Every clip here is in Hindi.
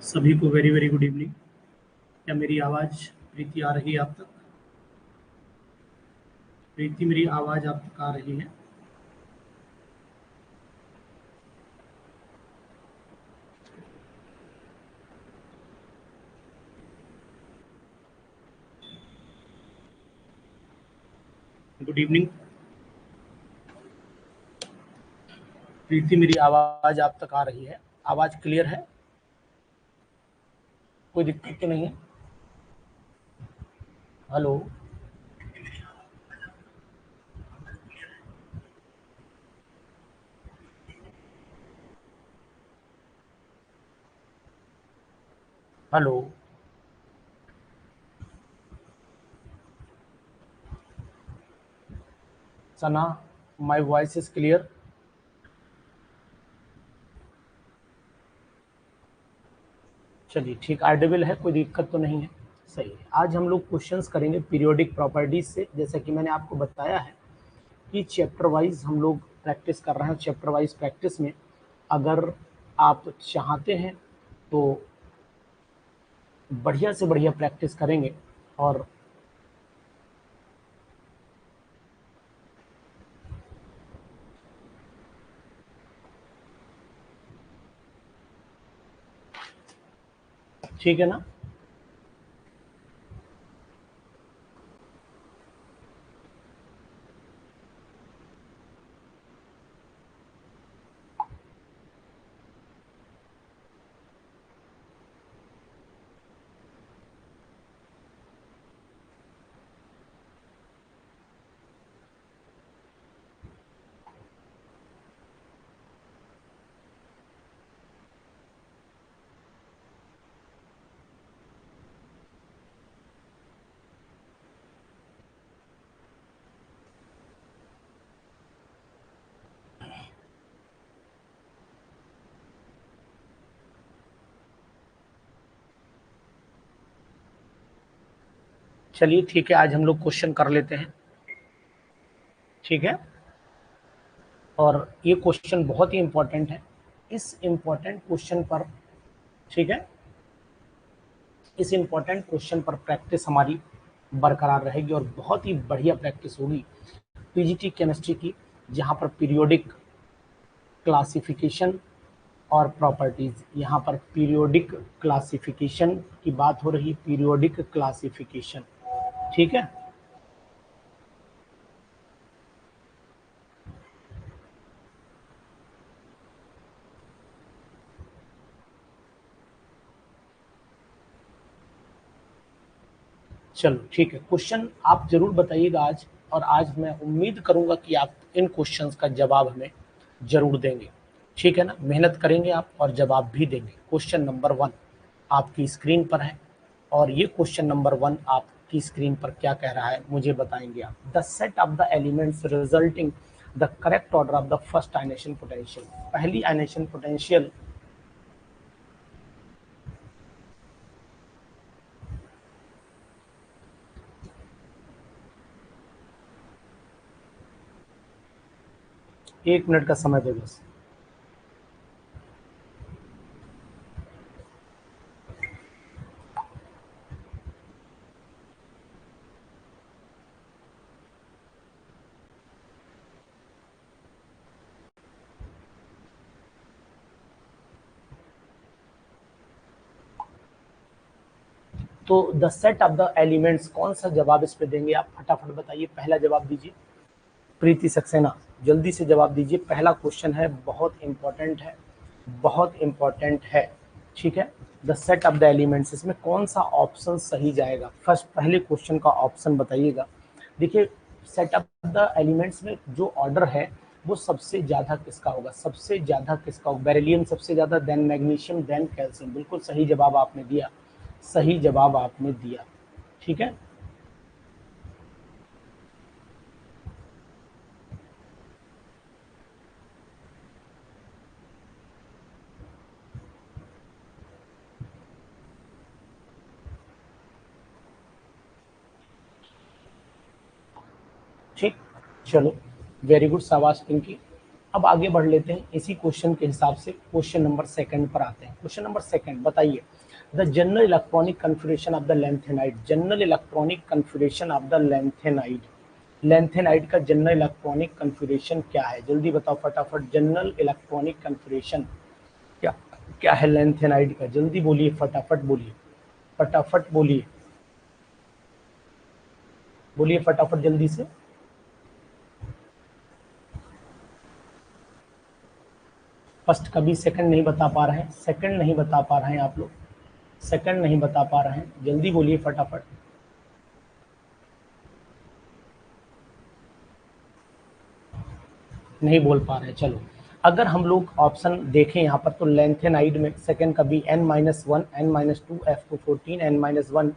सभी को वेरी वेरी गुड इवनिंग। क्या मेरी आवाज़ प्रीति आ रही है आप तक? प्रीति, मेरी आवाज़ आप तक आ रही है? गुड इवनिंग प्रीति, मेरी आवाज़ आप तक आ रही है? आवाज़ क्लियर है? कोई दिक्कत तो नहीं है? Hello, hello. Sana, my voice is clear? चलिए ठीक, ऑडिबल है, कोई दिक्कत तो नहीं है। सही है। आज हम लोग क्वेश्चंस करेंगे पीरियोडिक प्रॉपर्टीज से। जैसा कि मैंने आपको बताया है कि चैप्टर वाइज हम लोग प्रैक्टिस कर रहे हैं। चैप्टर वाइज प्रैक्टिस में अगर आप चाहते हैं तो बढ़िया से बढ़िया प्रैक्टिस करेंगे। और ठीक है ना? चलिए ठीक है, आज हम लोग क्वेश्चन कर लेते हैं। ठीक है, और ये क्वेश्चन बहुत ही इंपॉर्टेंट है। इस इंपॉर्टेंट क्वेश्चन पर, ठीक है, इस इंपॉर्टेंट क्वेश्चन पर प्रैक्टिस हमारी बरकरार रहेगी और बहुत ही बढ़िया प्रैक्टिस होगी पीजीटी केमिस्ट्री की, जहां पर पीरियोडिक क्लासिफिकेशन और प्रॉपर्टीज, यहाँ पर पीरियोडिक क्लासिफिकेशन की बात हो रही, पीरियोडिक क्लासिफिकेशन। ठीक है, चलो ठीक है। क्वेश्चन आप जरूर बताइएगा आज, और आज मैं उम्मीद करूंगा कि आप इन क्वेश्चंस का जवाब हमें जरूर देंगे। ठीक है ना? मेहनत करेंगे आप और जवाब भी देंगे। क्वेश्चन नंबर 1 आपकी स्क्रीन पर है, और ये क्वेश्चन नंबर 1 आपकी स्क्रीन पर क्या कह रहा है मुझे बताएंगे आप। The set of the elements resulting the correct order of the first ionisation potential. पहली आयनेशन पोटेंशियल, एक मिनट का समय दे बस। तो the set of the elements, कौन सा जवाब इस पे देंगे आप? फटाफट बताइए, पहला जवाब दीजिए। प्रीति सक्सेना, जल्दी से जवाब दीजिए। पहला क्वेश्चन है, बहुत इंपॉर्टेंट है, बहुत इंपॉर्टेंट है। ठीक है, the set of the elements, इसमें कौन सा ऑप्शन सही जाएगा? फर्स्ट, पहले क्वेश्चन का ऑप्शन बताइएगा। देखिए, सेट ऑफ द एलिमेंट्स में जो ऑर्डर है वो सबसे ज्यादा किसका होगा? सबसे ज्यादा किसका होगा? बेरिलियम सबसे ज्यादा, देन मैग्नीशियम, देन कैल्शियम। बिल्कुल सही जवाब आपने दिया, सही जवाब आपने दिया। ठीक है, ठीक, चलो वेरी गुड, शाबाश पिंकी। अब अब आगे बढ़ लेते हैं इसी क्वेश्चन के हिसाब से, क्वेश्चन नंबर सेकंड पर आते हैं। क्वेश्चन नंबर सेकंड बताइए, the general electronic configuration of the lanthanide, general electronic configuration of the lanthanide, lanthanide का जनरल इलेक्ट्रॉनिक कन्फिगरेशन क्या है, जल्दी बताओ फटाफट। जनरल इलेक्ट्रॉनिक कन्फिगरेशन क्या क्या है लैंथेनाइड का, जल्दी बोलिए, फटाफट बोलिए, फटाफट बोलिए, बोलिए फटाफट जल्दी से। फर्स्ट कभी सेकंड नहीं बता पा रहे हैं, सेकंड नहीं बता पा रहे हैं आप लोग, सेकंड नहीं बता पा रहे हैं, जल्दी बोलिए फटाफट। नहीं बोल पा रहे हैं, चलो। अगर हम लोग ऑप्शन देखें यहाँ पर तो लैंथेनाइड में सेकंड का B N-1, N-2, F214, N-1,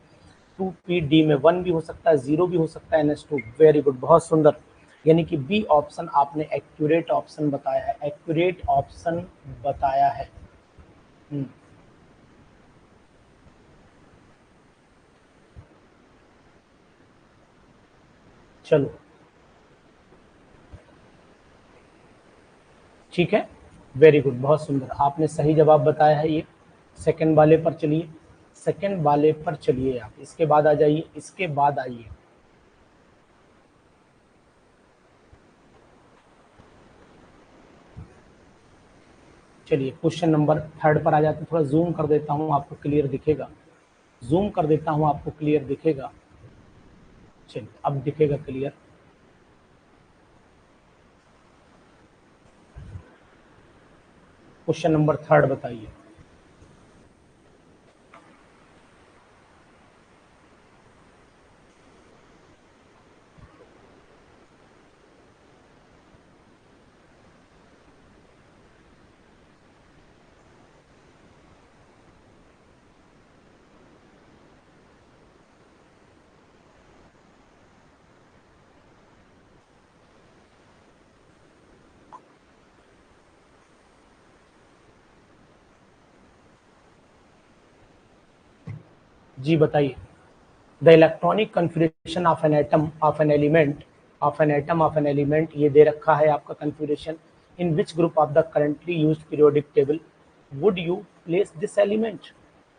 2P-D में 1 भी हो सकता है, 0 भी हो सकता है, NH2। वेरी गुड, बहुत सुंदर। यानी कि बी ऑप्शन आपने एक्यूरेट ऑप्शन बताया है, एक्यूरेट ऑप्शन बताया है। चलो ठीक है, वेरी गुड, बहुत सुंदर, आपने सही जवाब बताया है। ये सेकंड वाले पर चलिए, सेकंड वाले पर चलिए आप, इसके बाद आ जाइए, इसके बाद आइए। चलिए क्वेश्चन नंबर थर्ड पर आ जाते हैं, थोड़ा जूम कर देता हूँ, आपको क्लियर दिखेगा, जूम कर देता हूँ, आपको क्लियर दिखेगा। चलिए अब दिखेगा क्लियर। क्वेश्चन नंबर थर्ड बताइए। जी बताइए। The electronic configuration of an atom of an element, of an atom of an element, ये दे रखा है आपका configuration. In which group of the currently used periodic table would you place this element,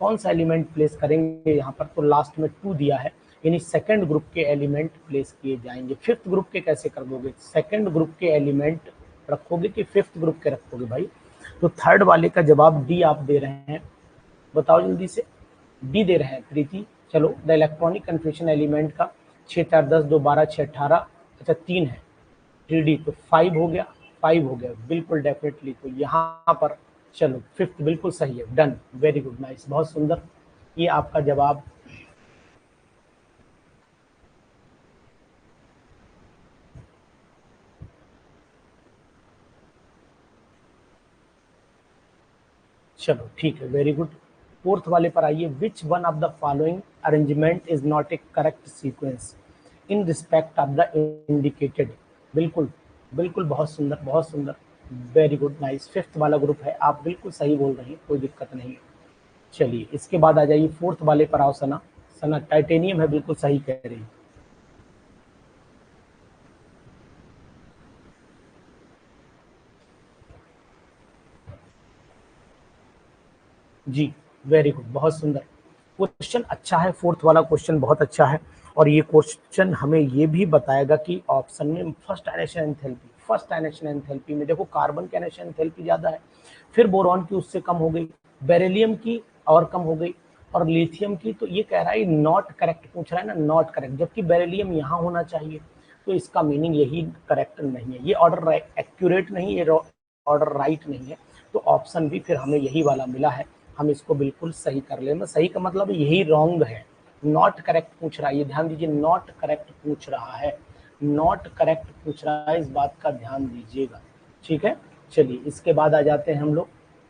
कौन सा एलिमेंट प्लेस करेंगे यहाँ पर, तो लास्ट में 2 दिया है, यानी सेकंड ग्रुप के एलिमेंट प्लेस किए जाएंगे। फिफ्थ ग्रुप के कैसे कर दोगे, सेकंड ग्रुप के एलिमेंट रखोगे कि फिफ्थ ग्रुप के रखोगे भाई। तो थर्ड वाले का जवाब डी आप दे रहे हैं, बताओ जल्दी से, डी दे रहे हैं प्रीति। चलो, द इलेक्ट्रॉनिक कन्फिगरेशन एलिमेंट का 6 4 10 2 12 6 18, अच्छा 3 है, 3D तो 5 हो गया, 5 हो गया बिल्कुल डेफिनेटली। तो यहाँ पर चलो फिफ्थ बिल्कुल सही है, डन, वेरी गुड, नाइस, बहुत सुंदर, ये आपका जवाब। चलो ठीक है, वेरी गुड। फोर्थ वाले पर आइए, which one of the following arrangement is not A correct sequence in respect of the indicated, बिल्कुल बिल्कुल, बहुत सुंदर बहुत सुंदर, वेरी गुड, नाइस, फिफ्थ वाला ग्रुप है, आप बिल्कुल सही बोल रही हैं, कोई दिक्कत नहीं है। चलिए इसके बाद आ जाइए, फोर्थ वाले पर आओ सना, सना टाइटेनियम है, बिल्कुल सही कह रही है। जी वेरी गुड, बहुत सुंदर क्वेश्चन, अच्छा है, फोर्थ वाला क्वेश्चन बहुत अच्छा है। और ये क्वेश्चन हमें ये भी बताएगा कि ऑप्शन में first ionisation enthalpy, first ionisation enthalpy में देखो कार्बन की आयनेशन एंथैल्पी ज्यादा है, फिर बोरॉन की उससे कम हो गई, बेरिलियम की और कम हो गई, और लिथियम की, तो ये कह रहा है नॉट करेक्ट पूछ रहा है ना, नॉट करेक्ट, जबकि बेरिलियम यहाँ होना चाहिए, तो इसका मीनिंग यही करेक्ट नहीं है, ये ऑर्डर एक्यूरेट नहीं, ये ऑर्डर राइट नहीं है। तो ऑप्शन भी फिर हमें यही वाला मिला है, हम इसको बिल्कुल सही कर लेंगे। सही का मतलब यही रॉन्ग है, नॉट करेक्ट पूछ रहा है, ये ध्यान दीजिए, नॉट करेक्ट पूछ रहा है, नॉट करेक्ट पूछ रहा है, इस बात का ध्यान दीजिएगा, ठीक है। चलिए इसके बाद आ जाते हैं हम लोग,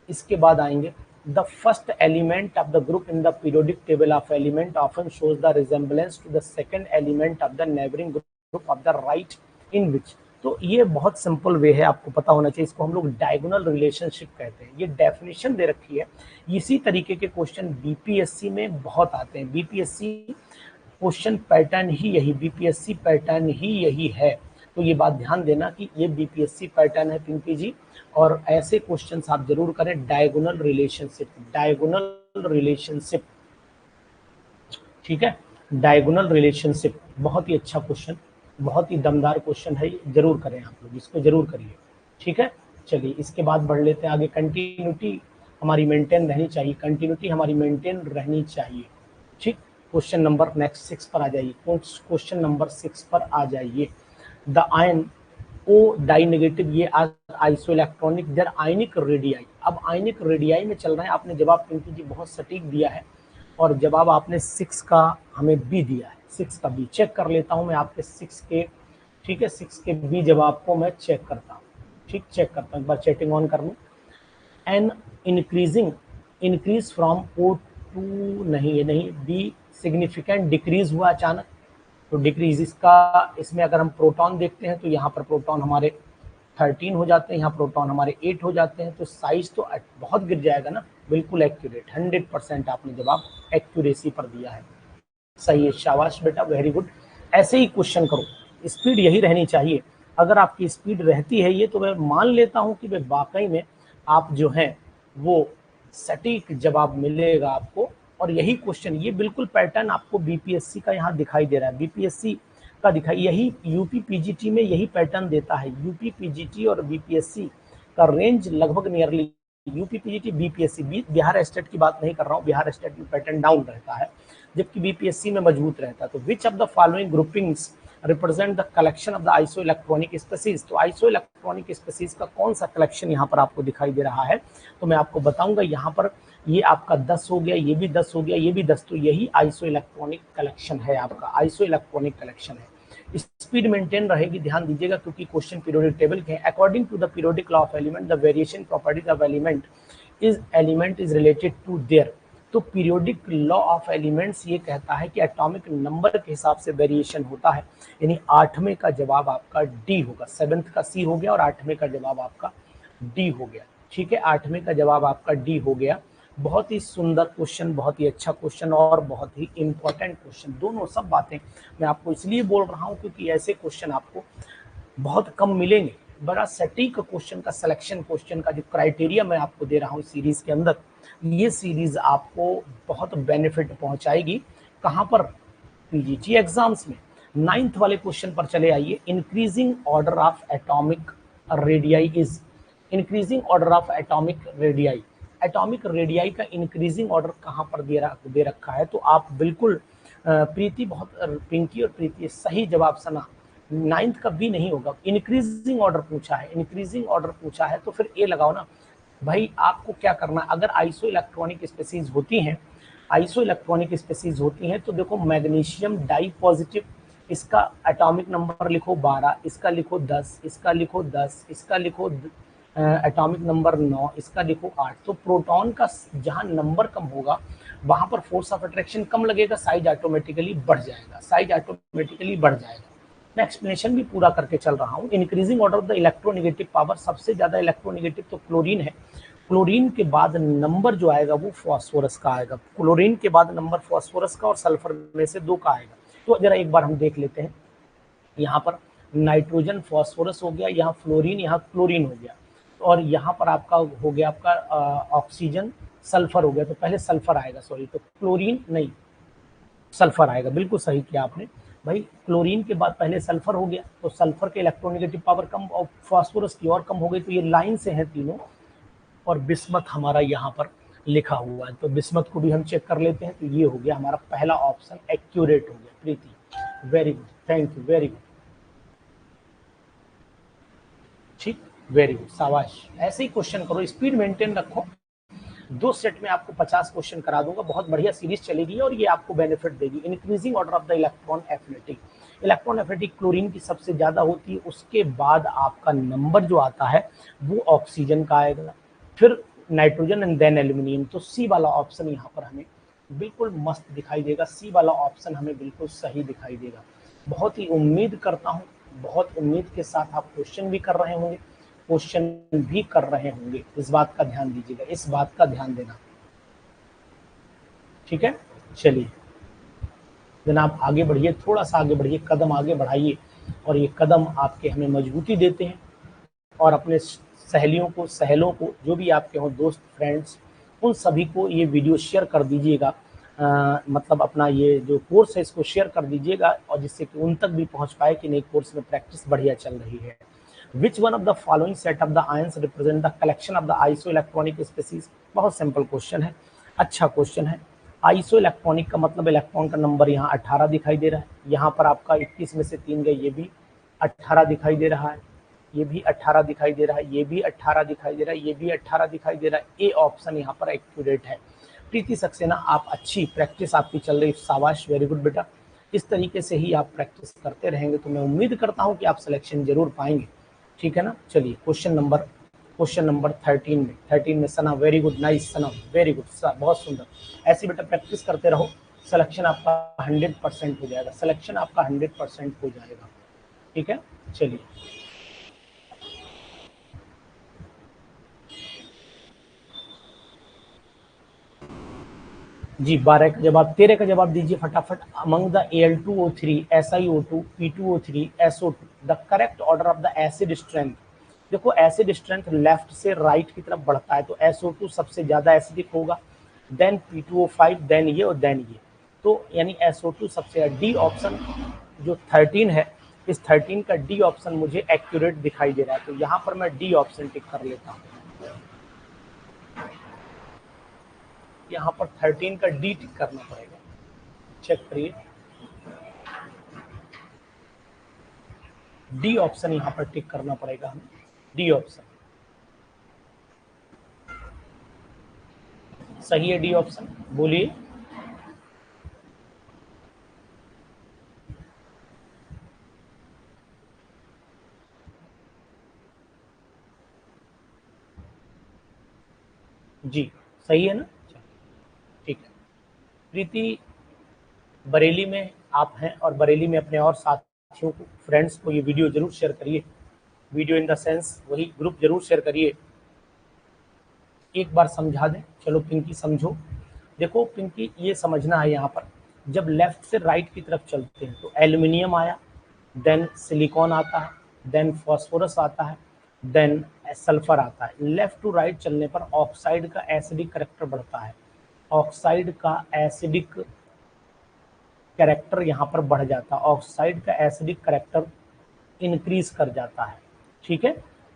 इसके बाद आएंगे, the first element of the group in the periodic table of element often shows the resemblance to the second element of the neighbouring group of the right in which, तो ये बहुत सिंपल वे है, आपको पता होना चाहिए, इसको हम लोग डायगोनल रिलेशनशिप कहते हैं, ये डेफिनेशन दे रखी है। इसी तरीके के क्वेश्चन बीपीएससी में बहुत आते हैं, बीपीएससी क्वेश्चन पैटर्न ही यही, बीपीएससी पैटर्न ही यही है। तो ये बात ध्यान देना कि ये बीपीएससी पैटर्न है पिंकी जी, और ऐसे क्वेश्चंस आप जरूर करें। डायगोनल रिलेशनशिप, डायगोनल रिलेशनशिप, ठीक है, डायगोनल रिलेशनशिप बहुत ही अच्छा क्वेश्चन, बहुत ही दमदार क्वेश्चन है, जरूर करें आप लोग, इसको जरूर करिए, ठीक है। चलिए इसके बाद बढ़ लेते हैं आगे। कंटिन्यूटी हमारी मेंटेन रहनी चाहिए, कंटिन्यूटी हमारी मेंटेन रहनी चाहिए, ठीक। क्वेश्चन नंबर नेक्स्ट 6 पर आ जाइए, क्वेश्चन नंबर 6 पर आ जाइए। The ion O di negative, ये isoelectronic their ionic radii. अब आयनिक रेडियाई में चल रहे हैं। आपने जवाब पिंकी जी बहुत सटीक दिया है, और जवाब आपने 6 का हमें बी दिया है, 6 का बी। चेक कर लेता हूं मैं आपके 6 के, ठीक है, 6 के बी जवाब को मैं चेक करता हूं, ठीक, चेक करता हूं, एक बार चैटिंग ऑन कर लूं। An increasing, increase from O to, नहीं ये नहीं, बी सिग्निफिकेंट डिक्रीज हुआ अचानक, तो डिक्रीज इसका, इसमें अगर हम प्रोटॉन देखते हैं तो यहाँ पर प्रोटॉन हमारे 13 हो जाते हैं, यहाँ प्रोटॉन हमारे 8 हो जाते हैं, तो साइज तो बहुत गिर जाएगा ना। बिल्कुल एक्यूरेट, 100% आपने जवाब एक्यूरेसी पर दिया है, सही है, शाबाश बेटा, वेरी गुड। ऐसे ही क्वेश्चन करो, स्पीड यही रहनी चाहिए। अगर आपकी स्पीड रहती है ये, तो मैं मान लेता हूं कि वाकई में आप जो है वो सटीक जवाब मिलेगा आपको। और यही क्वेश्चन, ये बिल्कुल पैटर्न आपको बीपीएससी का यहाँ दिखाई दे रहा है, बीपीएससी का दिखाई, यही यूपी पीजीटी में यही पैटर्न देता है। यूपी पीजीटी और बीपीएससी का रेंज लगभग nearly, UP PGT BPSC, Bihar state की बात नहीं कर रहा हूँ, बिहार स्टेट में पैटर्न डाउन रहता है जबकि बीपीएससी में मजबूत रहता है। तो विच of the following groupings represent the collection of the iso electronic species, तो आइसो इलेक्ट्रॉनिक स्पीसीज का कौन सा कलेक्शन यहाँ पर आपको दिखाई दे रहा है, तो मैं आपको बताऊंगा। यहाँ पर ये आपका 10 हो गया, ये भी 10 हो गया, ये भी 10, तो यही आइसो इलेक्ट्रॉनिक कलेक्शन है, आपका आइसो इलेक्ट्रॉनिक कलेक्शन है। स्पीड मेंटेन रहेगी, ध्यान दीजिएगा, क्योंकि क्वेश्चन पीरियोडिक टेबल के हैं। According to the periodic law of element, the variation properties of element is related to their, तो पीरियोडिक लॉ ऑफ एलिमेंट्स ये कहता है कि एटॉमिक नंबर के हिसाब से वेरिएशन होता है, यानी 8वें का जवाब आपका डी होगा, 7th का सी हो गया और 8वें का जवाब आपका डी हो गया, ठीक है, 8वें का जवाब आपका डी हो गया। बहुत ही सुंदर क्वेश्चन, बहुत ही अच्छा क्वेश्चन और बहुत ही इंपॉर्टेंट क्वेश्चन, दोनों सब बातें मैं आपको इसलिए बोल रहा हूं क्योंकि ऐसे क्वेश्चन आपको बहुत कम मिलेंगे। बड़ा सटीक क्वेश्चन का सिलेक्शन, क्वेश्चन का जो क्राइटेरिया मैं आपको दे रहा हूँ सीरीज के अंदर, ये सीरीज आपको बहुत बेनिफिट पहुंचाएगी। कहां पर, पीजीटी एग्जाम्स में। 9th वाले क्वेश्चन पर चले आइए। Increasing order of atomic radii is, increasing order of atomic radii, atomic radii का इंक्रीजिंग ऑर्डर कहां पर दे रखा है, तो आप बिल्कुल प्रीति, बहुत पिंकी और प्रीति सही जवाब सुना, 9th का भी नहीं होगा। इंक्रीजिंग ऑर्डर पूछा है, इंक्रीजिंग ऑर्डर पूछा है तो फिर ए लगाओ ना भाई। आपको क्या करना है, अगर आइसो इलेक्ट्रॉनिक स्पीसीज होती हैं, आइसो इलेक्ट्रॉनिक स्पीसीज होती हैं, तो देखो मैग्नीशियम डाई पॉजिटिव, इसका एटॉमिक नंबर लिखो 12, इसका लिखो 10, इसका लिखो 10, इसका लिखो एटॉमिक नंबर 9, इसका लिखो 8। तो प्रोटॉन का जहां नंबर कम होगा वहां पर फोर्स ऑफ अट्रैक्शन कम लगेगा, साइज ऑटोमेटिकली बढ़ जाएगा, साइज ऑटोमेटिकली बढ़ जाएगा। मैं एक्सप्लेनेशन भी पूरा करके चल रहा हूँ। Increasing order of the electronegative power, सबसे ज्यादा इलेक्ट्रोनेगेटिव तो क्लोरीन है, क्लोरीन के बाद नंबर जो आएगा वो फास्फोरस का आएगा, क्लोरीन के बाद नंबर फास्फोरस का और सल्फर में से 2 का आएगा। तो जरा एक बार हम देख लेते हैं, यहाँ पर नाइट्रोजन फास्फोरस हो गया, यहाँ फ्लोरीन, यहाँ क्लोरीन हो गया, और यहाँ पर आपका हो गया आपका ऑक्सीजन सल्फर हो गया, तो पहले सल्फर आएगा, सॉरी, तो क्लोरीन नहीं सल्फर आएगा, बिल्कुल सही किया आपने भाई। क्लोरीन के बाद पहले सल्फर हो गया, तो सल्फर के इलेक्ट्रोनेगेटिव पावर कम और फास्फोरस की और कम हो गई, तो ये लाइन से हैं तीनों। और बिस्मथ हमारा यहाँ पर लिखा हुआ है, तो बिस्मथ को भी हम चेक कर लेते हैं, तो ये हो गया हमारा पहला ऑप्शन एक्यूरेट हो गया। Preeti very good, thank you, very good, ठीक, वेरी गुड, शाबाश। ऐसे ही क्वेश्चन करो, स्पीड मेंटेन रखो। 2 सेट में आपको 50 क्वेश्चन करा दूंगा, बहुत बढ़िया सीरीज चलेगी और ये आपको बेनिफिट देगी। Increasing order of the electron affinity, electron affinity chlorine की सबसे ज्यादा होती है, उसके बाद आपका नंबर जो आता है वो ऑक्सीजन का आएगा, फिर नाइट्रोजन एंड देन एल्यूमिनियम। तो सी वाला ऑप्शन यहाँ पर हमें बिल्कुल मस्त दिखाई देगा, सी वाला ऑप्शन हमें बिल्कुल सही दिखाई देगा। बहुत ही उम्मीद करता हूँ, बहुत उम्मीद के साथ आप क्वेश्चन भी कर रहे होंगे, क्वेश्चन भी कर रहे होंगे, इस बात का ध्यान दीजिएगा, इस बात का ध्यान देना, ठीक है। चलिए जनाब आगे बढ़िए, थोड़ा सा आगे बढ़िए, कदम आगे बढ़ाइए। और ये कदम आपके हमें मजबूती देते हैं। और अपने सहेलियों को, सहेलों को, जो भी आपके हों, दोस्त, फ्रेंड्स, उन सभी को ये वीडियो शेयर कर दीजिएगा। मतलब अपना ये जो कोर्स है इसको शेयर कर दीजिएगा, और जिससे कि उन तक भी पहुंच पाए कि नहीं, कोर्स में प्रैक्टिस बढ़िया चल रही है। Which one of the following set of the ions represent the collection of the iso electronic species. बहुत सिंपल क्वेश्चन है, अच्छा क्वेश्चन है। आइसो इलेक्ट्रॉनिक का मतलब इलेक्ट्रॉन का नंबर यहाँ 18 दिखाई दे रहा है, यहाँ पर आपका 21 में से 3 गए, ये भी 18 दिखाई दे रहा है, ये भी 18 दिखाई दे रहा है, ये भी 18 दिखाई दे रहा है, ये भी 18 दिखाई दे रहा है। ए ऑप्शन यहाँ पर एक्यूरेट है। प्रीति सक्सेना, आप अच्छी प्रैक्टिस आपकी चल रही, शाबाश, वेरी गुड बेटा। इस तरीके से ही आप प्रैक्टिस करते रहेंगे तो मैं उम्मीद करता हूँ कि आप सिलेक्शन जरूर पाएंगे, ठीक है ना। चलिए क्वेश्चन नंबर 13 में सना, वेरी गुड, नाइस सना, वेरी गुड सर, बहुत सुंदर। ऐसी बेटा प्रैक्टिस करते रहो, सिलेक्शन आपका 100% हो जाएगा, सिलेक्शन आपका 100% हो जाएगा, ठीक है। चलिए जी, 12 का जवाब, 13 का जवाब दीजिए फटाफट। Among the Al2O3, SiO2, P2O3, SO2, the correct order of the acid strength. देखो एसिड स्ट्रेंथ लेफ्ट से राइट की तरफ बढ़ता है, तो SO2 सबसे ज्यादा एसिडिक होगा, देन P2O5, देन ये और देन ये, तो यानी SO2 सबसे। डी ऑप्शन जो 13 है, इस 13 का डी ऑप्शन मुझे एक्यूरेट दिखाई दे रहा है, तो यहाँ पर मैं डी ऑप्शन टिक कर लेता हूँ। यहाँ पर 13 का डी टिक करना पड़ेगा, चेक करिए, डी ऑप्शन यहाँ पर टिक करना पड़ेगा हमें, डी ऑप्शन सही है, डी ऑप्शन बोलिए। जी सही है ना, ठीक है। प्रीति, बरेली में आप हैं और बरेली में अपने और साथियों को, फ्रेंड्स को ये वीडियो जरूर शेयर करिए, वीडियो इन द सेंस वही ग्रुप जरूर शेयर करिए, एक बार समझा दें। चलो पिंकी समझो, देखो पिंकी ये समझना है, यहाँ पर जब लेफ्ट से राइट की तरफ चलते हैं तो एल्यूमिनियम आया, देन सिलिकॉन आता है, देन फास्फोरस आता है, देन सल्फर आता है। लेफ्ट टू राइट चलने पर ऑक्साइड का एसिडिक करेक्टर बढ़ता है, ऑक्साइड का एसिडिक कैरेक्टर यहाँ पर बढ़ जाता है, ऑक्साइड का एसिडिक कैरेक्टर इंक्रीज कर जाता है, ठीक है।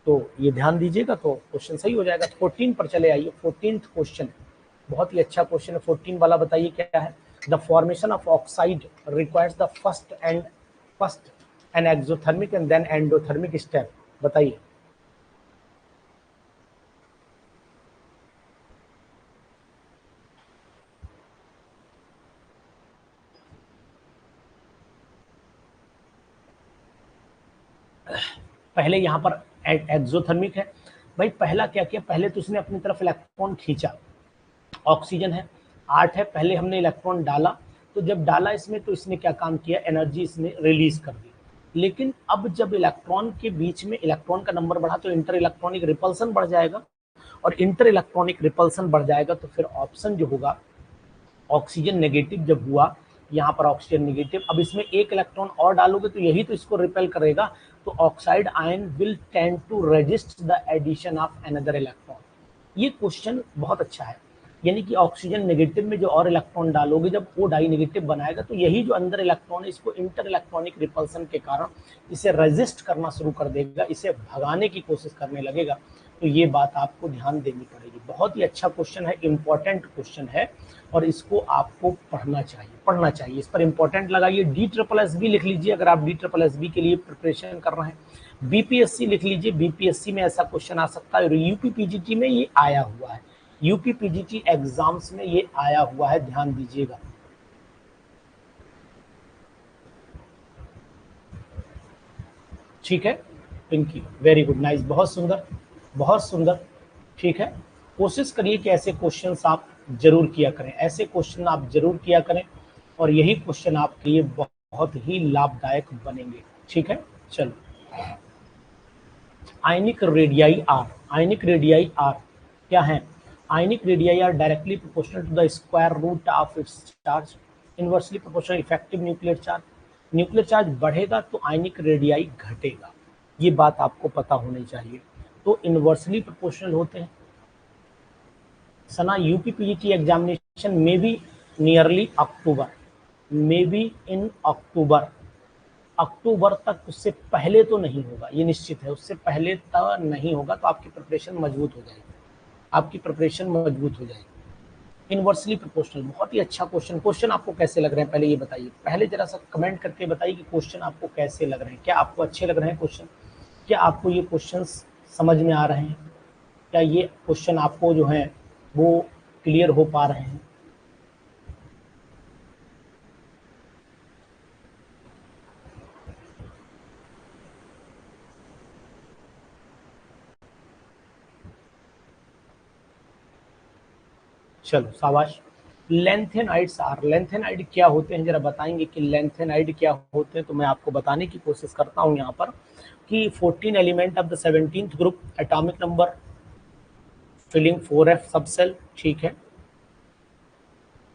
तो ये ध्यान दीजिएगा तो क्वेश्चन सही हो जाएगा। 14 पर चले आइए, 14th क्वेश्चन, बहुत ही अच्छा क्वेश्चन है 14 वाला, बताइए क्या है। The formation of oxide requires the first an exothermic and then endothermic step, बताइए। पहले यहाँ पर एक्सोथर्मिक है भाई, पहला क्या किया, पहले तो उसने अपनी तरफ इलेक्ट्रॉन खींचा, ऑक्सीजन है 8 है, पहले हमने इलेक्ट्रॉन डाला, तो जब डाला इसमें तो इसने क्या काम किया, एनर्जी इसने रिलीज कर दी। लेकिन अब जब इलेक्ट्रॉन के बीच में इलेक्ट्रॉन का नंबर बढ़ा तो इंटर इलेक्ट्रॉनिक रिपल्सन बढ़ जाएगा, और इंटर इलेक्ट्रॉनिक रिपल्सन बढ़ जाएगा तो फिर ऑप्शन जो होगा, ऑक्सीजन नेगेटिव जब हुआ, यहाँ पर ऑक्सीजन नेगेटिव, अब इसमें एक इलेक्ट्रॉन और डालोगे तो यही तो इसको रिपेल करेगा, तो oxide ion will tend to resist the addition of another electron. ये क्वेश्चन बहुत अच्छा है, यानी कि ऑक्सीजन नेगेटिव में जो और इलेक्ट्रॉन डालोगे, जब वो डाई नेगेटिव बनाएगा तो यही जो अंदर इलेक्ट्रॉन है इसको इंटर इलेक्ट्रॉनिक रिपल्सन के कारण इसे रेजिस्ट करना शुरू कर देगा, इसे भगाने की कोशिश करने लगेगा। तो ये बात आपको ध्यान देनी पड़ेगी। बहुत ही अच्छा क्वेश्चन है, इंपॉर्टेंट क्वेश्चन है, और इसको आपको पढ़ना चाहिए। इस पर इंपॉर्टेंट लगाइए, DSSB लिख लीजिए अगर आप DSSB के लिए प्रिपरेशन कर रहे हैं, BPSC लिख लीजिए, BPSC में ऐसा क्वेश्चन आ सकता है, और UPPGT में ये आया हुआ है, UPPGT एग्जाम्स में ये आया हुआ है, ध्यान दीजिएगा। ठीक है पिंकी, वेरी गुड, नाइस, बहुत सुंदर, बहुत सुंदर, ठीक है। कोशिश करिए कि ऐसे क्वेश्चंस आप जरूर किया करें, ऐसे क्वेश्चन आप जरूर किया करें, और यही क्वेश्चन आपके लिए बहुत ही लाभदायक बनेंगे, ठीक है। चलो, ionic radii are, ionic radii are क्या है, ionic radii are directly proportional to the square root of its charge, inversely proportional effective nuclear charge, nuclear charge बढ़ेगा तो आयनिक रेडियाई घटेगा, ये बात आपको पता होनी चाहिए। तो इन्वर्सली प्रोपोर्शनल होते हैं। सना यूपीपीटी एग्जामिनेशन में be nearly October, may be in October, October तक, उससे पहले तो नहीं होगा, ये निश्चित है, उससे पहले तो नहीं होगा। तो आपकी प्रिपरेशन मजबूत हो जाएगी, आपकी प्रिपरेशन मजबूत हो जाएगी। इनवर्सली प्रोपोर्शनल, बहुत ही अच्छा क्वेश्चन आपको कैसे लग रहे हैं पहले ये बताइए, पहले जरा सा कमेंट करके बताइए कि क्वेश्चन आपको कैसे लग रहे हैं, क्या आपको अच्छे लग रहे हैं क्वेश्चन, क्या आपको ये क्वेश्चन समझ में आ रहे हैं, क्या ये क्वेश्चन आपको जो है वो क्लियर हो पा रहे हैं। चलो शाबाश। लेंथेनाइड क्या होते हैं, जरा बताएंगे कि लेंथेनाइड क्या होते हैं। तो मैं आपको बताने की कोशिश करता हूं यहाँ पर कि 14 element of the 17th group, atomic number filling 4f सब सेल, ठीक है।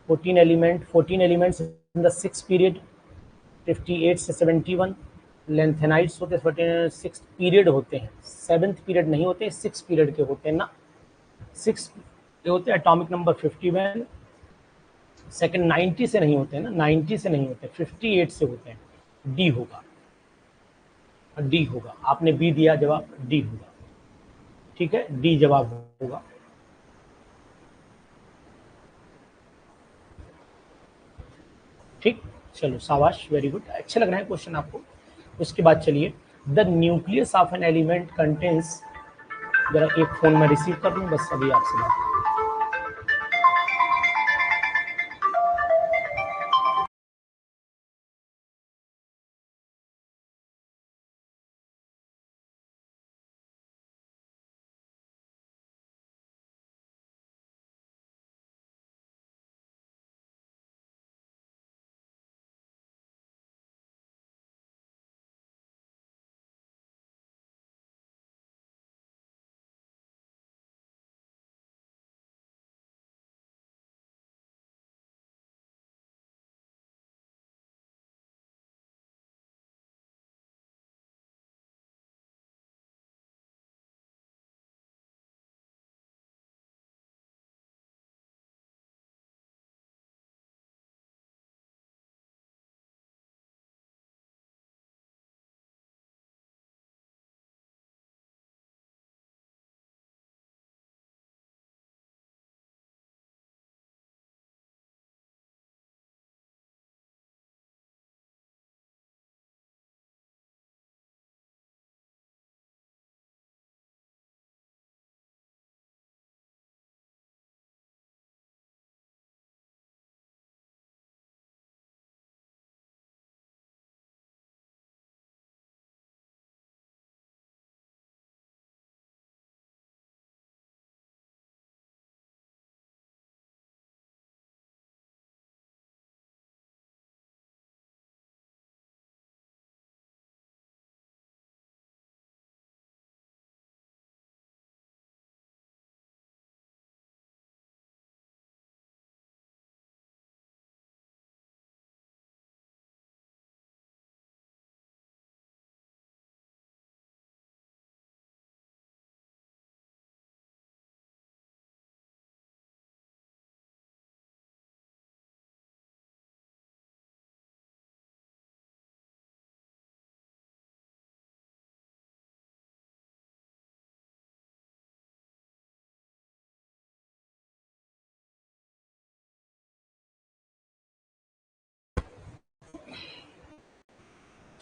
14 एलिमेंट्स इन द 6 पीरियड 58 से 71। लेंथेनाइड्स होते हैं 6 पीरियड होते हैं, 7th पीरियड नहीं होते, 6 पीरियड के होते हैं ना, 6 होते हैं। एटॉमिक नंबर 51, सेकंड 90 से नहीं होते हैं ना, 90 से नहीं होते, 58 से होते हैं। डी होगा, डी होगा, आपने बी दिया जवाब, डी होगा, ठीक है, डी जवाब होगा। ठीक, चलो शाबाश, वेरी गुड, अच्छे लग रहे हैं क्वेश्चन आपको। उसके बाद चलिए, the nucleus of an element contains, जरा एक फोन में रिसीव कर लूँ बस, अभी आपसे बात।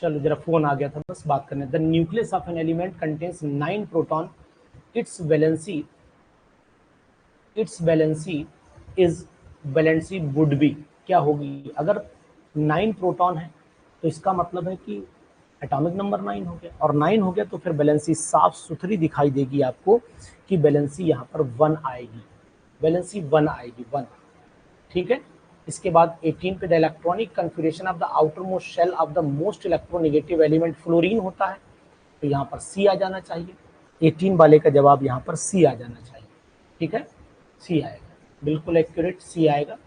चलो जरा फोन आ गया था, बस बात करने। The nucleus of an element contains 9 proton, it's valency, it's valency is, valency would be, क्या होगी अगर 9 प्रोटॉन है, तो इसका मतलब है कि एटॉमिक नंबर 9 हो गया, और 9 हो गया तो फिर वैलेंसी साफ सुथरी दिखाई देगी आपको कि वैलेंसी यहाँ पर 1 आएगी, वैलेंसी 1 आएगी, 1, ठीक है। इसके बाद 18 पे, the electronic configuration of the outermost shell of the most electronegative element fluorine होता है, तो यहाँ पर सी आ जाना चाहिए, 18 वाले का जवाब यहाँ पर सी आ जाना चाहिए, ठीक है, सी आएगा, बिल्कुल एक्यूरेट सी आएगा।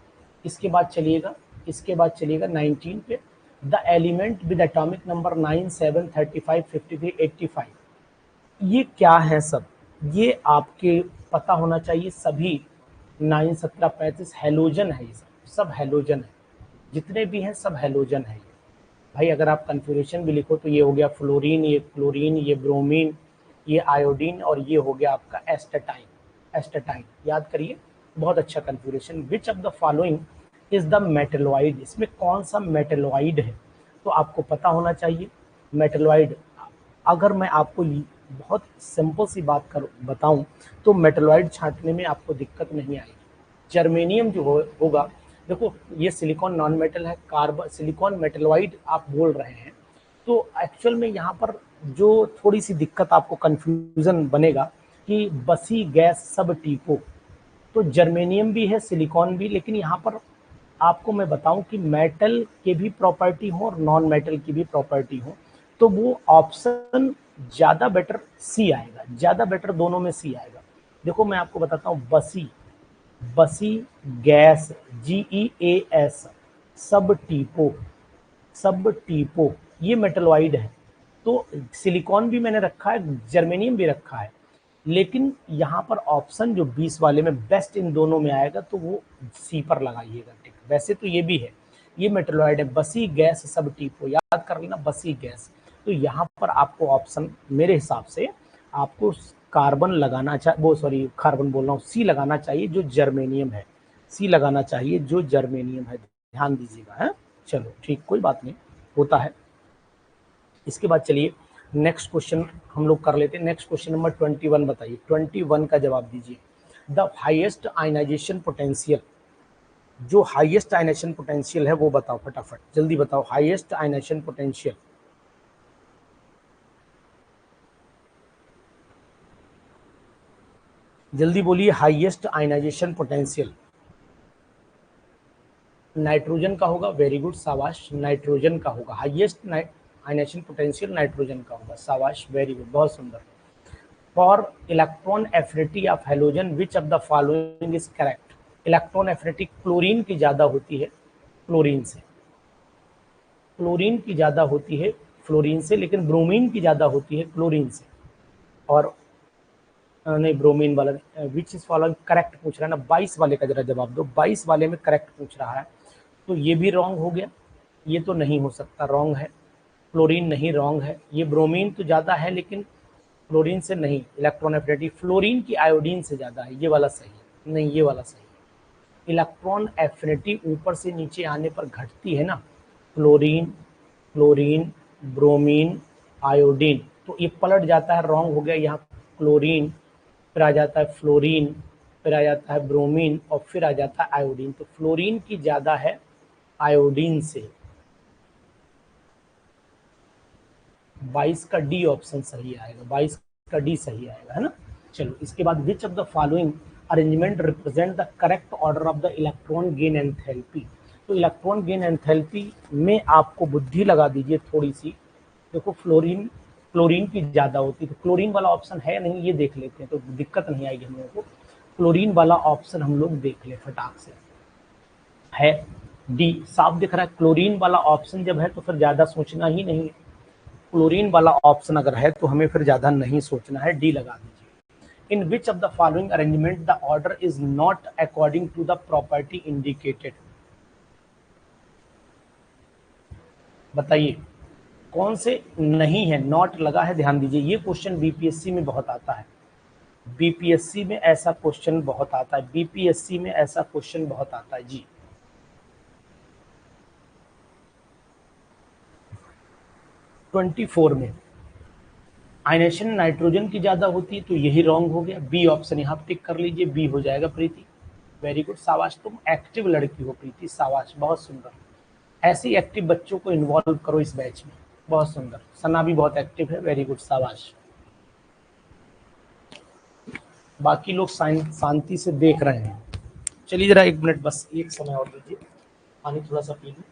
इसके बाद चलिएगा, इसके बाद चलिएगा 19 पे, the element with atomic number 9, 7, 35, 53, 85, ये क्या है सब, ये आपके पता होना चाहिए। सभी 9, 17, 35 हेलोजन है, ये सब हेलोजन है, जितने भी हैं सब हेलोजन है। ये भाई अगर आप कन्फिग्रेशन भी लिखो तो ये हो गया फ्लोरीन, ये क्लोरीन, ये ब्रोमीन, ये आयोडीन, और ये हो गया आपका एस्टेटाइन। एस्टेटाइन याद करिए, बहुत अच्छा configuration. Which of the following is the metalloid, इसमें कौन सा मेटेलॉइड है, तो आपको पता होना चाहिए। मेटेलॉइड, अगर मैं आपको बहुत सिंपल सी बात कर बताऊं तो मेटेलॉइड छांटने में आपको दिक्कत नहीं आएगी। जर्मेनियम जो होगा, देखो ये सिलिकॉन नॉन मेटल है, कार्बन सिलिकॉन मेटेलॉइड आप बोल रहे हैं, तो एक्चुअल में यहाँ पर जो थोड़ी सी दिक्कत आपको कंफ्यूजन बनेगा कि बसी गैस सब टीपो, तो जर्मेनियम भी है सिलिकॉन भी, लेकिन यहाँ पर आपको मैं बताऊं कि मेटल के भी प्रॉपर्टी हो और नॉन मेटल की भी प्रॉपर्टी हो, तो वो ऑप्शन ज़्यादा बेटर सी आएगा, ज़्यादा बेटर दोनों में सी आएगा। देखो मैं आपको बताता हूँ, बसी, बसी गैस, GEAS, सब टीपो, सब टीपो, ये मेटलॉइड है। तो सिलिकॉन भी मैंने रखा है, जर्मेनियम भी रखा है, लेकिन यहाँ पर ऑप्शन जो 20 वाले में बेस्ट इन दोनों में आएगा तो वो सी पर लगाइएगा टिक। वैसे तो ये भी है, ये मेटलॉइड है, बसी गैस सब टीपो, याद कर लेना बसी गैस। तो यहाँ पर आपको ऑप्शन मेरे हिसाब से आपको कार्बन लगाना चाहिए, वो सॉरी कार्बन बोल रहा हूँ, सी लगाना चाहिए जो जर्मेनियम है, सी लगाना चाहिए जो जर्मेनियम है, ध्यान दीजिएगा है। चलो ठीक, कोई बात नहीं, होता है। इसके बाद चलिए नेक्स्ट क्वेश्चन हम लोग कर लेते हैं। नेक्स्ट क्वेश्चन नंबर 21 बताइए, 21 का जवाब दीजिए। द हाईएस्ट आयनाइजेशन पोटेंशियल, जो हाईएस्ट आयनाइजेशन पोटेंशियल है वो बताओ फटाफट, जल्दी बताओ, हाईएस्ट आयनाइजेशन पोटेंशियल, जल्दी बोलिए, हाईएस्ट आयनाइजेशन पोटेंशियल। नाइट्रोजन का होगा, वेरी गुड, शाबाश, नाइट्रोजन का होगा हाईएस्ट आयनाइजेशन पोटेंशियल, नाइट्रोजन का होगा, शाबाश, वेरी गुड, बहुत सुंदर। For electron affinity of halogen which of the following is correct. Electron affinity chlorine की ज़्यादा होती है फ्लोरीन से, क्लोरीन की ज़्यादा होती है फ्लोरीन से, लेकिन ब्रोमीन की ज़्यादा होती है क्लोरीन से। और नहीं, ब्रोमीन वाला विच इज फॉलोइंग करेक्ट पूछ रहा है ना, 22 वाले का जरा जवाब दो, 22 वाले में करेक्ट पूछ रहा है, तो ये भी रॉन्ग हो गया, ये तो नहीं हो सकता, रॉन्ग है। क्लोरीन नहीं, रॉन्ग है। ये ब्रोमीन तो ज़्यादा है लेकिन फ्लोरीन से नहीं, इलेक्ट्रॉन एफिनिटी फ्लोरीन की आयोडीन से ज़्यादा है, ये वाला सही है, नहीं ये वाला सही है। इलेक्ट्रॉन एफिनिटी ऊपर से नीचे आने पर घटती है ना, फ्लोरीन, क्लोरीन, ब्रोमीन, आयोडीन, तो ये पलट जाता है, रॉन्ग हो गया यहाँ, क्लोरीन, फिर आ जाता है फ्लोरीन, फिर आ जाता है ब्रोमीन, और फिर आ जाता है आयोडीन, तो फ्लोरीन की ज़्यादा है आयोडीन से। 22 का डी ऑप्शन सही आएगा, 22 का डी सही आएगा, है ना। चलो इसके बाद विच of the following arrangement represent the correct order of the electron gain enthalpy. तो इलेक्ट्रॉन गेन एंथैल्पी में आपको बुद्धि लगा दीजिए थोड़ी सी। देखो फ्लोरीन, क्लोरीन की ज़्यादा होती है, तो क्लोरीन वाला ऑप्शन है नहीं, ये देख लेते हैं तो दिक्कत नहीं आएगी हम लोगों को। क्लोरीन वाला ऑप्शन हम लोग देख ले फटाक से, है डी, साफ दिख रहा है। क्लोरीन वाला ऑप्शन जब है तो फिर ज़्यादा सोचना ही नहीं है, क्लोरीन वाला ऑप्शन अगर है तो हमें फिर ज़्यादा नहीं सोचना है, डी लगा दीजिए। In which of the following arrangement the order is not according to the property indicated, बताइए कौन से नहीं है, नॉट लगा है, ध्यान दीजिए, ये क्वेश्चन बीपीएससी में बहुत आता है, बीपीएससी में ऐसा क्वेश्चन बहुत आता है, बीपीएससी में ऐसा क्वेश्चन बहुत आता है जी। 24 में आयनेशन नाइट्रोजन की ज़्यादा होती है, तो यही रॉन्ग हो गया, बी ऑप्शन यहाँ टिक कर लीजिए, बी हो जाएगा प्रीति, वेरी गुड, शाबाश, तुम एक्टिव लड़की हो प्रीति, शाबाश, बहुत सुंदर। ऐसे एक्टिव बच्चों को इन्वॉल्व करो इस बैच में, बहुत सुंदर। सना भी बहुत एक्टिव है, वेरी गुड, शाबाश। बाकी लोग शांति से देख रहे हैं। चलिए जरा 1 मिनट बस, एक समय और दीजिए, पानी थोड़ा सा पी लूँ।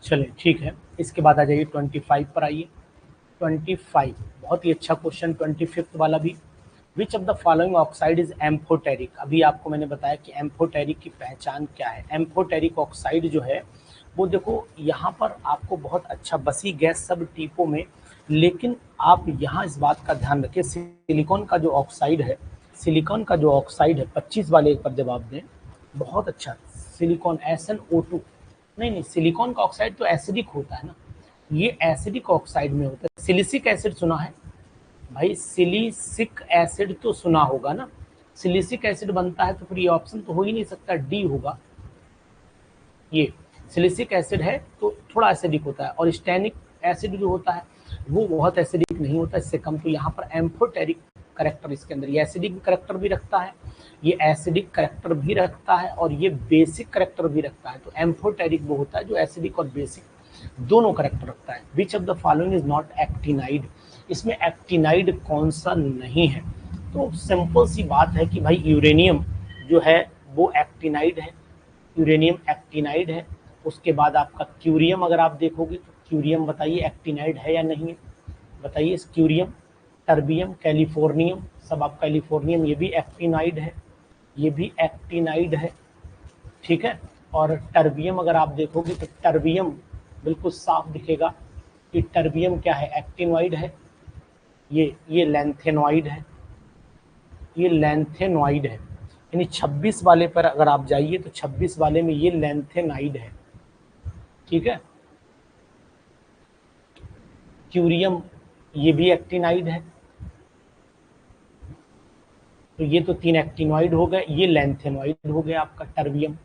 चलिए ठीक है, इसके बाद आ जाइए 25 पर आइए। 25 बहुत ही अच्छा क्वेश्चन, 25th वाला भी। विच of the following oxide is amphoteric. अभी आपको मैंने बताया कि एम्फोटेरिक की पहचान क्या है। एम्फोटेरिक ऑक्साइड जो है वो देखो यहाँ पर आपको बहुत अच्छा बसी गैस सब टीपों में, लेकिन आप यहाँ इस बात का ध्यान रखें, सिलिकॉन का जो ऑक्साइड है, सिलिकॉन का जो ऑक्साइड है 25 वाले पर जवाब दें, बहुत अच्छा। सिलिकॉन SnO2, नहीं सिलिकॉन का ऑक्साइड तो एसिडिक होता है ना, ये एसिडिक ऑक्साइड में होता है। सिलिसिक एसिड सुना है भाई, सिलिसिक एसिड तो सुना होगा ना, सिलिसिक एसिड बनता है तो फिर ये ऑप्शन तो हो ही नहीं सकता, डी होगा। ये सिलिसिक एसिड है तो थोड़ा एसिडिक होता है, और स्टैनिक एसिड जो होता है वो बहुत एसिडिक नहीं होता, इससे कम। तो यहाँ पर एम्फोटेरिक करेक्टर इसके अंदर, ये एसिडिक करेक्टर भी रखता है, ये एसिडिक करेक्टर भी रखता है, और ये बेसिक करेक्टर भी रखता है। तो एम्फोटेरिक वो होता है जो एसिडिक और बेसिक दोनों करेक्टर रखता है। विच of the following is not actinide, इसमें एक्टिनाइड कौन सा नहीं है? तो सिंपल सी बात है कि भाई यूरेनियम जो है वो एक्टिनाइड है, यूरेनियम एक्टिनाइड है। उसके बाद आपका क्यूरियम, अगर आप देखोगे तो क्यूरियम बताइए एक्टिनाइड है या नहीं, बताइए। क्यूरियम, टर्बियम, कैलिफोर्नियम, सब आप कैलिफोर्नियम, ये भी एक्टिनाइड है, ये भी एक्टिनाइड है, ठीक है। और टर्बियम अगर आप देखोगे तो टर्बियम बिल्कुल साफ दिखेगा कि टर्बियम क्या है, एक्टिनॉइड है। ये लैंथेनॉइड है, ये लैंथेनॉइड है। यानी 26 वाले पर अगर आप जाइए तो 26 वाले में ये लैंथेनाइड है, ठीक है। क्यूरियम ये भी एक्टिनाइड है, तो ये तो 3 एक्टिनॉइड हो गए, ये लैंथेनॉइड हो गया आपका टर्बियम।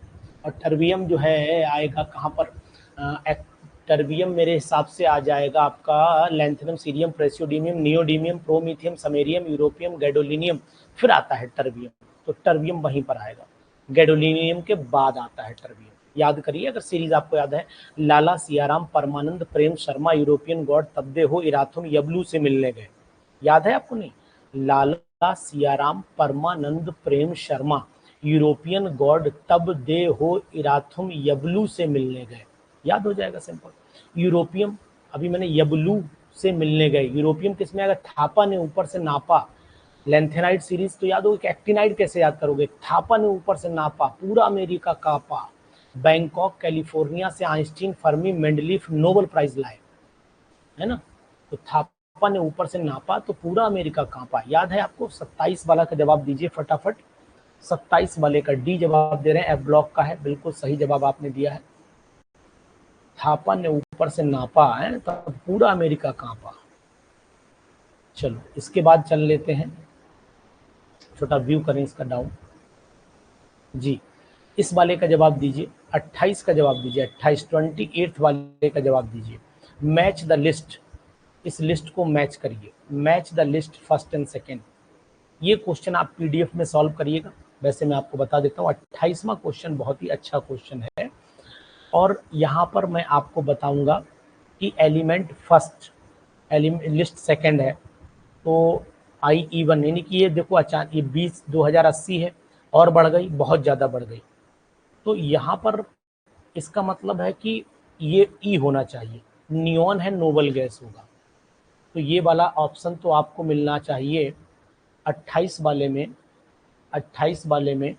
और टर्बियम जो है आएगा कहाँ पर, टर्बियम मेरे हिसाब से आ जाएगा आपका lanthanum, cerium, praseodymium, neodymium, promethium, samarium, europium, gadolinium, फिर आता है टर्बियम। तो टर्बियम वहीं पर आएगा, गैडोलिनियम के बाद आता है टर्बियम। याद करिए अगर सीरीज आपको याद है, लाला सियाराम परमानंद प्रेम शर्मा यूरोपियन गॉड तब दे हो इराथुम यबलू से मिलने गए, याद है आपको? नहीं, लाला सियाराम परमानंद प्रेम शर्मा यूरोपियन गॉड तब दे हो इराथुम यबलू से मिलने गए, याद हो जाएगा सिंपल। यूरोपियम, अभी मैंने यबलू से मिलने गए, यूरोपियम किसमें आएगा, थापा ने ऊपर से नापा। लैंथेनाइड सीरीज तो याद होगी कि एक्टिनाइड कैसे याद करोगे, थापा ने ऊपर से नापा, पूरा अमेरिका कापा। बैंकॉक कैलिफोर्निया से Einstein, Fermi, Mendeleev Nobel prize लाए, है ना। तो थापा ने ऊपर से नापा तो पूरा अमेरिका कांपा, याद है आपको? 27 वाला का जवाब दीजिए फटाफट। 27 वाले का डी जवाब दे रहे हैं, एफ ब्लॉक का है, बिल्कुल सही जवाब आपने दिया है। थापा ने ऊपर से नापा है तब पूरा अमेरिका कांपा। चलो इसके बाद चल लेते हैं, छोटा व्यू करें इसका डाउन जी। इस वाले का जवाब दीजिए, 28 का जवाब दीजिए, 28 28 वाले का जवाब दीजिए। मैच द लिस्ट, इस लिस्ट को मैच करिए, match the list first and second. ये क्वेश्चन आप पीडीएफ में सॉल्व करिएगा। वैसे मैं आपको बता देता हूँ 28वां क्वेश्चन बहुत ही अच्छा क्वेश्चन है, और यहाँ पर मैं आपको बताऊंगा कि element first, element list second है, तो IE1, यानी कि ये देखो अचानक ये 20 2080 है और बढ़ गई, बहुत ज़्यादा बढ़ गई। तो यहाँ पर इसका मतलब है कि ये ई होना चाहिए, नियॉन है, नोबल गैस होगा। तो ये वाला ऑप्शन तो आपको मिलना चाहिए 28 वाले में। 28 वाले में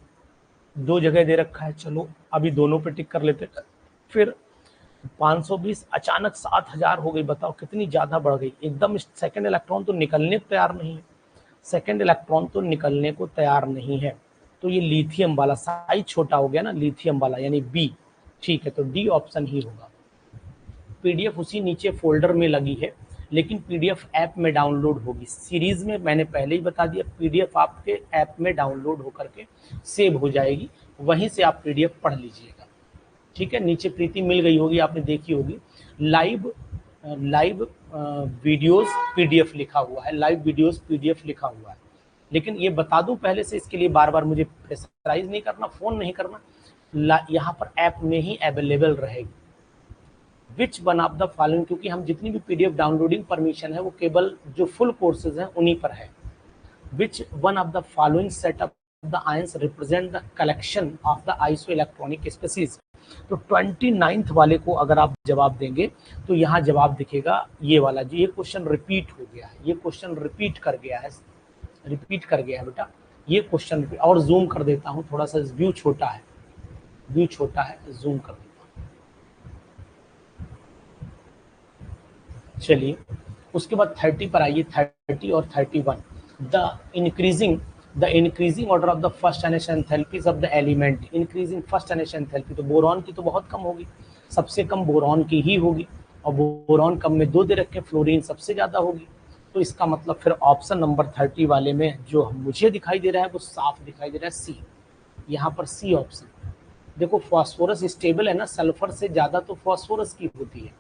दो जगह दे रखा है, चलो अभी दोनों पे टिक कर लेते। फिर 520 अचानक 7000 हो गई, बताओ कितनी ज़्यादा बढ़ गई एकदम। सेकंड इलेक्ट्रॉन तो निकलने को तैयार नहीं है, सेकंड इलेक्ट्रॉन तो निकलने को तैयार नहीं है। तो ये लिथियम वाला साइज छोटा हो गया ना, लिथियम वाला यानी बी, ठीक है। तो डी ऑप्शन ही होगा। पीडीएफ उसी नीचे फोल्डर में लगी है, लेकिन पीडीएफ ऐप में डाउनलोड होगी। सीरीज में मैंने पहले ही बता दिया, पीडीएफ आपके ऐप में डाउनलोड होकर के सेव हो जाएगी, वहीं से आप पीडीएफ पढ़ लीजिएगा, ठीक है। नीचे प्रीति मिल गई होगी, आपने देखी होगी, लाइव वीडियोस पीडीएफ लिखा हुआ है, लाइव वीडियोस पीडीएफ लिखा हुआ है। लेकिन ये बता दूं पहले से, इसके लिए बार बार मुझे प्रेशराइज नहीं करना, फोन नहीं करना, यहाँ पर ऐप में ही अवेलेबल रहेगी। Which one of the following, क्योंकि हम जितनी भी पीडीएफ डाउनलोडिंग परमिशन है वो केवल जो फुल कोर्सेज हैं उन्हीं पर है। Which one of the following set of the ions represent the collection of the iso electronic species. तो 29th वाले को अगर आप जवाब देंगे तो यहाँ जवाब दिखेगा ये वाला जी। ये क्वेश्चन रिपीट हो गया है, ये क्वेश्चन रिपीट कर गया है बेटा ये क्वेश्चन। और जूम कर देता हूँ थोड़ा सा, व्यू छोटा है, जूम कर देता हूँ। चलिए उसके बाद 30 पर आइए, 30 और 31। The increasing order of the first ionisation enthalpies of the element, increasing first ionisation enthalpy, तो बोरॉन की तो बहुत कम होगी, सबसे कम बोरॉन की ही होगी, और बोरॉन कम में 2 दे रखे, फ्लोरीन सबसे ज्यादा होगी। तो इसका मतलब फिर ऑप्शन नंबर 30 वाले में जो मुझे दिखाई दे रहा है वो साफ दिखाई दे रहा है, सी। यहाँ पर सी ऑप्शन। देखो फॉस्फोरस स्टेबल है ना, सल्फर से ज्यादा तो फॉस्फोरस की होती है,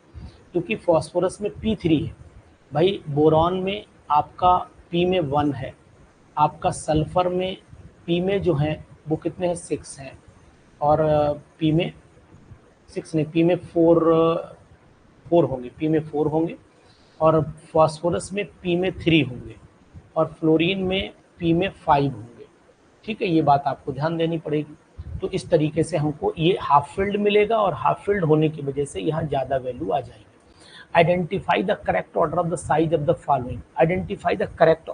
क्योंकि फॉस्फोरस में P3 है भाई, बोरॉन में आपका P में 1 है, आपका सल्फर में P में जो है वो कितने हैं, 6 हैं, और P में 6 नहीं, P में 4 होंगे, P में 4 होंगे, और फॉस्फोरस में P में 3 होंगे, और फ्लोरीन में P में 5 होंगे। ठीक है, ये बात आपको ध्यान देनी पड़ेगी। तो इस तरीके से हमको ये हाफ फील्ड मिलेगा, और हाफ फील्ड होने की वजह से यहाँ ज़्यादा वैल्यू आ जाएगी। Identify the correct order of the size of the following, identify the correct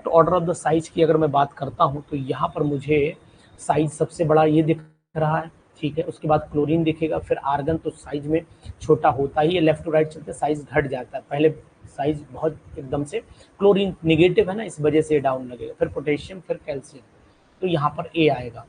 order of the size की अगर मैं बात करता हूँ तो यहाँ पर मुझे साइज सबसे बड़ा ये दिख रहा है, ठीक है। उसके बाद क्लोरीन दिखेगा, फिर आर्गन तो साइज में छोटा होता ही है, लेफ्ट टू राइट चलते साइज घट जाता है, पहले साइज बहुत एकदम से, क्लोरीन निगेटिव है ना इस वजह से डाउन लगेगा, फिर पोटेशियम, फिर कैल्शियम, तो यहाँ पर ए आएगा,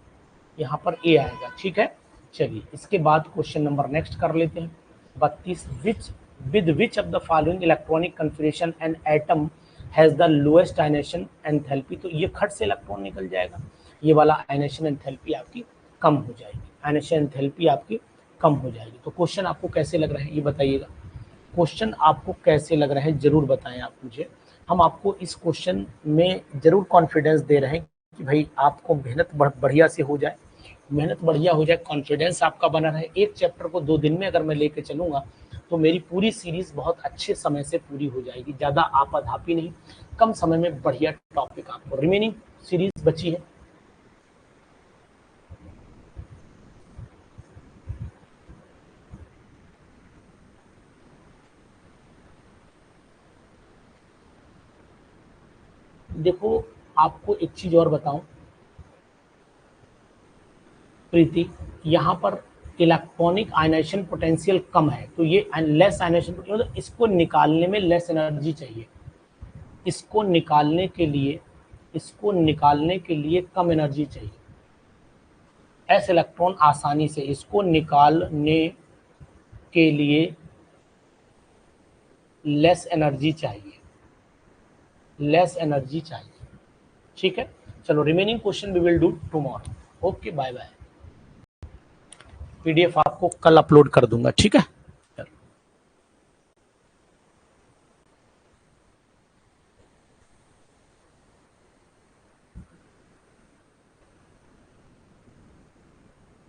ठीक है। चलिए इसके बाद क्वेश्चन नंबर नेक्स्ट कर लेते हैं 32। विच of the following electronic configuration and atom has the lowest ionisation enthalpy, तो ये खट से इलेक्ट्रॉन निकल जाएगा, ये वाला आयनेशन एंथैल्पी आपकी कम हो जाएगी, आयनेशन एंथैल्पी आपकी कम हो जाएगी। तो क्वेश्चन आपको कैसे लग रहा है ये बताइएगा, क्वेश्चन आपको कैसे लग रहा है जरूर बताएं आप मुझे। हम आपको इस क्वेश्चन में जरूर कॉन्फिडेंस दे रहे हैं कि भाई आपको मेहनत बढ़िया से हो जाए, कॉन्फिडेंस आपका बना रहे। एक चैप्टर को 2 दिन में अगर मैं लेके चलूंगा तो मेरी पूरी सीरीज बहुत अच्छे समय से पूरी हो जाएगी, ज़्यादा आपाधापी नहीं, कम समय में बढ़िया टॉपिक आपको। रिमेनिंग सीरीज बची है, देखो आपको एक चीज और बताऊं प्रीति, यहाँ पर इलेक्ट्रॉनिक आयनेशन पोटेंशियल कम है, तो ये लेस आयनेशन मतलब इसको निकालने में लेस एनर्जी चाहिए, इसको निकालने के लिए कम एनर्जी चाहिए। एस इलेक्ट्रॉन आसानी से, इसको निकालने के लिए लेस एनर्जी चाहिए, ठीक है। चलो remaining question we will do tomorrow. Okay bye bye. PDF आपको कल अपलोड कर दूंगा, ठीक है।